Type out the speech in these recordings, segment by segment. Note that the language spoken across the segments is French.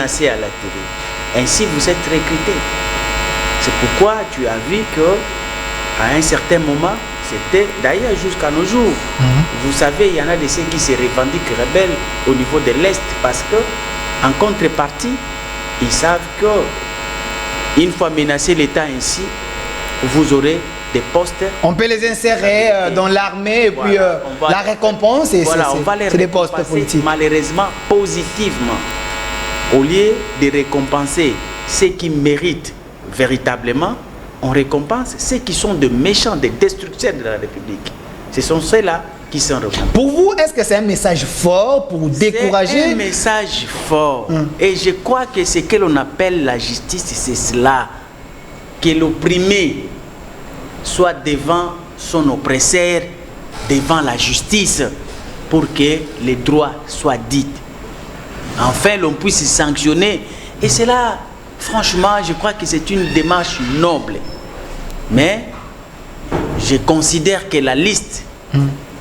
menacé à la télé. Ainsi, vous êtes recruté. C'est pourquoi tu as vu que à un certain moment, c'était d'ailleurs jusqu'à nos jours. Vous savez, il y en a de ceux qui se revendiquent rebelles au niveau de l'Est parce que, en contrepartie, ils savent que une fois menacé l'État ainsi, vous aurez des postes. On peut les insérer dans l'armée et puis la récompense, c'est des postes politiques. Malheureusement, positivement, au lieu de récompenser ceux qui méritent véritablement, on récompense ceux qui sont de méchants, des destructeurs de la République. Ce sont ceux-là qui sont récompensés. Pour vous, est-ce que c'est un message fort pour décourager? C'est un message fort. Et je crois que ce que l'on appelle la justice, c'est cela. Que l'opprimé soit devant son oppresseur, devant la justice, pour que les droits soient dits. Enfin, l'on puisse sanctionner. Et cela, franchement, je crois que c'est une démarche noble. Mais je considère que la liste,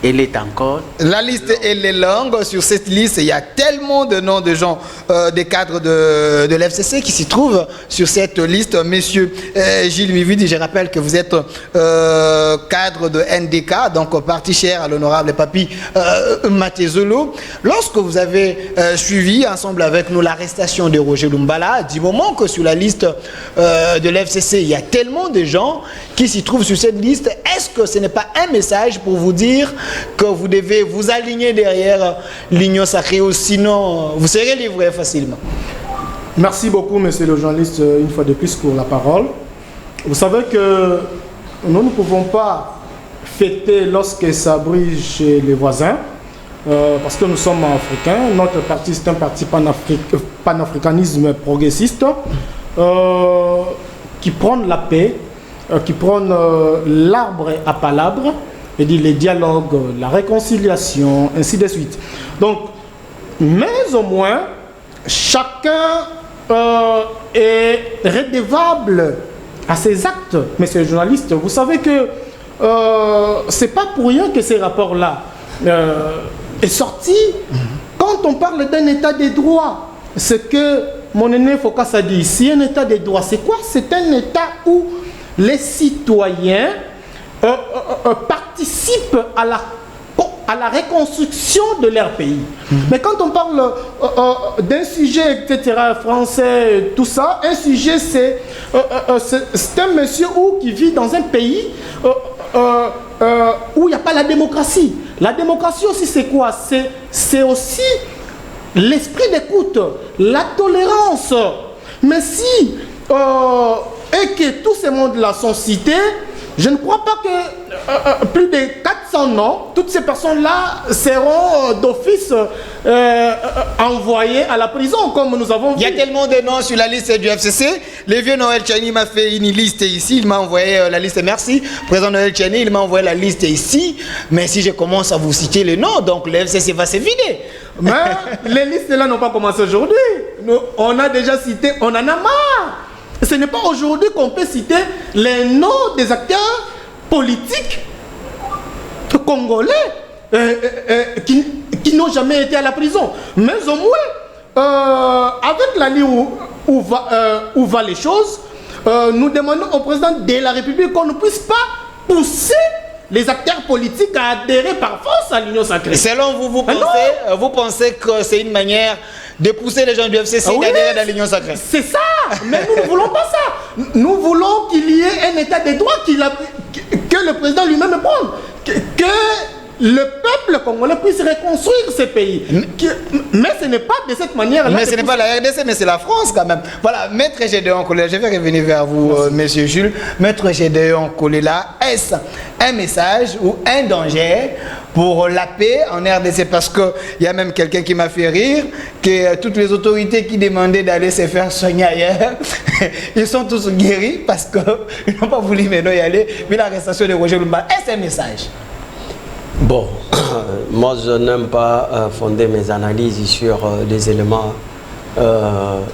elle est encore... La liste, elle est longue. Sur cette liste, il y a tellement de noms de gens, des cadres de l'FCC qui s'y trouvent sur cette liste. Monsieur Gilles Mividi, je rappelle que vous êtes cadre de NDK, donc parti cher à l'honorable Papi Matezolo. Lorsque vous avez suivi ensemble avec nous l'arrestation de Roger Lumbala, du moment que sur la liste de l'FCC, il y a tellement de gens qui s'y trouvent sur cette liste, est-ce que ce n'est pas un message pour vous dire que vous devez vous aligner derrière l'union sacrée ou sinon vous serez livré facilement? Merci beaucoup, monsieur le journaliste, une fois de plus pour la parole. Vous savez que nous ne pouvons pas fêter lorsque ça brille chez les voisins, parce que nous sommes africains. Notre parti, c'est un parti panafricanisme progressiste qui prône la paix, qui prône l'arbre à palabres, et dit les dialogues, la réconciliation, ainsi de suite. Donc, mais au moins, chacun est redevable à ses actes. Monsieur le journaliste, vous savez que c'est pas pour rien que ces rapports-là est sorti. Quand on parle d'un état des droits, ce que mon aîné Focas a dit ici, un état des droits, c'est quoi? C'est un état où les citoyens participent à la reconstruction de leur pays. Mais quand on parle d'un sujet, etc., français, tout ça, un sujet, c'est un monsieur qui vit dans un pays où il n'y a pas la démocratie. La démocratie aussi, c'est quoi? C'est aussi l'esprit d'écoute, la tolérance. Mais si, et que tous ces mondes-là sont cités, je ne crois pas que plus de 400 noms, toutes ces personnes-là seront d'office envoyées à la prison, comme nous avons vu. Il y a tellement de noms sur la liste du FCC. Le vieux Noël Tchani m'a fait une liste ici, il m'a envoyé la liste, merci. Président Noël Tchani, il m'a envoyé la liste ici. Mais si je commence à vous citer les noms, donc le FCC va se vider. Mais les listes-là n'ont pas commencé aujourd'hui. On a déjà cité, on en a marre. Ce n'est pas aujourd'hui qu'on peut citer les noms des acteurs politiques congolais qui n'ont jamais été à la prison. Mais au moins, avec la ligne où va les choses, nous demandons au président de la République qu'on ne puisse pas pousser les acteurs politiques à adhérer par force à l'Union sacrée. Selon vous, vous pensez que c'est une manière de pousser les gens du FCC d'adhérer dans l'Union sacrée? C'est ça. Mais nous ne voulons pas ça. Nous voulons qu'il y ait un état de droit que le président lui-même prenne. Que le peuple congolais puisse reconstruire ce pays. Mais ce n'est pas de cette manière-là. Mais ce n'est pas la RDC, mais c'est la France quand même. Voilà, Maître Gédéon Kolela, je vais revenir vers vous, Monsieur Jules. Maître Gédéon Kolela, est-ce un message ou un danger pour la paix en RDC? Parce qu'il y a même quelqu'un qui m'a fait rire, que toutes les autorités qui demandaient d'aller se faire soigner ailleurs, ils sont tous guéris parce qu'ils n'ont pas voulu maintenant y aller. Mais l'arrestation de Roger Lumbala, est-ce un message? Bon, moi je n'aime pas fonder mes analyses sur des éléments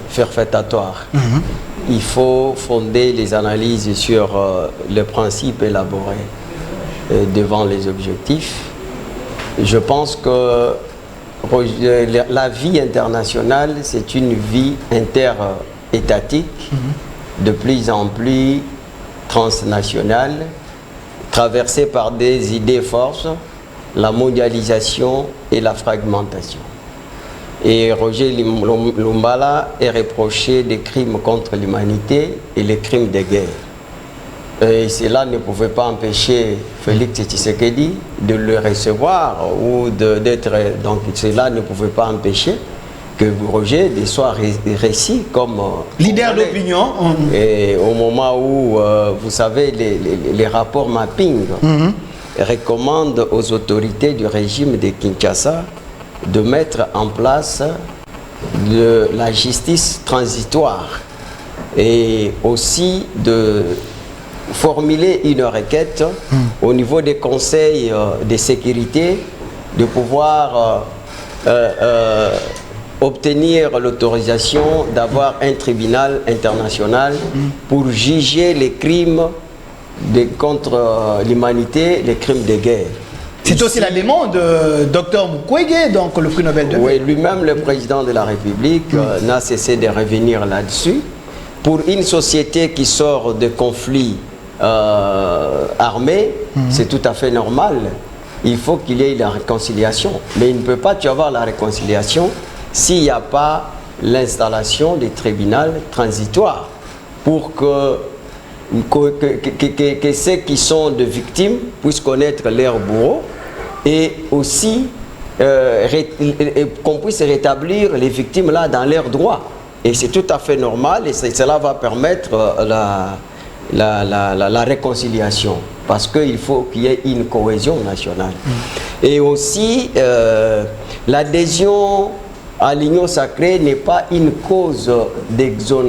ferfétatoires. Il faut fonder les analyses sur les principes élaborés devant les objectifs. Je pense que la vie internationale, c'est une vie interétatique, de plus en plus transnationale, traversée par des idées forces, la mondialisation et la fragmentation. Et Roger Lumbala est reproché des crimes contre l'humanité et les crimes de guerre. Et cela ne pouvait pas empêcher Félix Tshisekedi de le recevoir ou d'être... Donc cela ne pouvait pas empêcher que Roger soit récit comme... leader d'opinion. Et au moment où, vous savez, les rapports mapping recommandent aux autorités du régime de Kinshasa de mettre en place la justice transitoire et aussi de formuler une requête au niveau des conseils de sécurité de pouvoir obtenir l'autorisation d'avoir un tribunal international pour juger les crimes contre l'humanité, les crimes de guerre. C'est aussi la demande de Dr Mukwege, donc le prix Nobel de paix. Oui, lui-même, le président de la République, n'a cessé de revenir là-dessus. Pour une société qui sort de conflits armés, c'est tout à fait normal. Il faut qu'il y ait la réconciliation. Mais il ne peut pas y avoir la réconciliation s'il n'y a pas l'installation des tribunaux transitoires pour que ceux qui sont des victimes puissent connaître leur bourreau et aussi qu'on puisse rétablir les victimes là dans leurs droits. Et c'est tout à fait normal et cela va permettre la réconciliation parce qu'il faut qu'il y ait une cohésion nationale. Et aussi, l'adhésion à l'union sacrée n'est pas une cause d'exonération